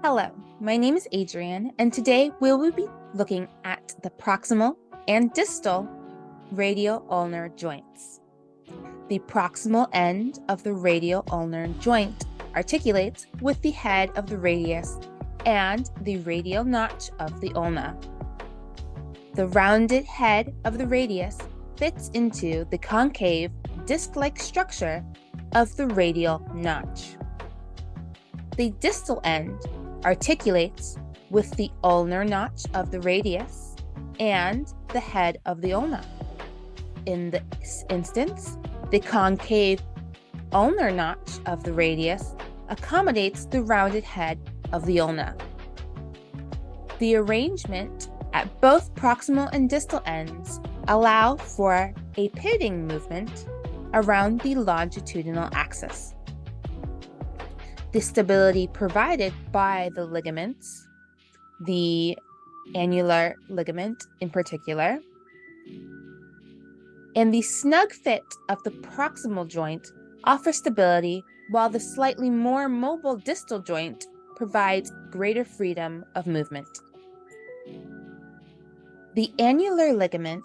Hello, my name is Adrienne, and today we will be looking at the proximal and distal radioulnar joints. The proximal end of the radioulnar joint articulates with the head of the radius and the radial notch of the ulna. The rounded head of the radius fits into the concave disc-like structure of the radial notch. The distal end articulates with the ulnar notch of the radius and the head of the ulna. In this instance, the concave ulnar notch of the radius accommodates the rounded head of the ulna. The arrangement at both proximal and distal ends allow for a pivoting movement around the longitudinal axis. The stability provided by the ligaments, the annular ligament in particular, and the snug fit of the proximal joint offer stability, while the slightly more mobile distal joint provides greater freedom of movement. The annular ligament,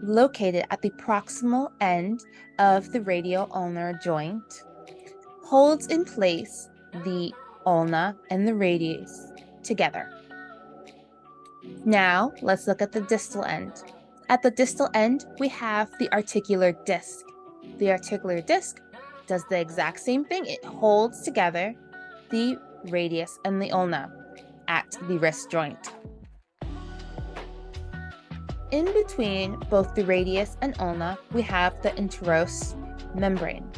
located at the proximal end of the radioulnar joint, holds in place the ulna and the radius together. Now, let's look at the distal end. At the distal end, we have the articular disc. The articular disc does the exact same thing. It holds together the radius and the ulna at the wrist joint. In between both the radius and ulna, we have the interose membrane.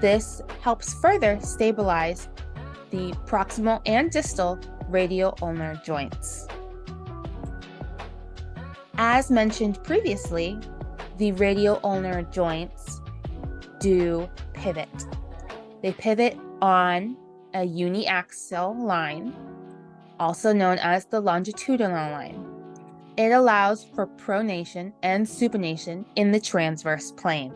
This helps further stabilize the proximal and distal radioulnar joints. As mentioned previously, the radioulnar joints do pivot. They pivot on a uniaxial line, also known as the longitudinal line. It allows for pronation and supination in the transverse plane.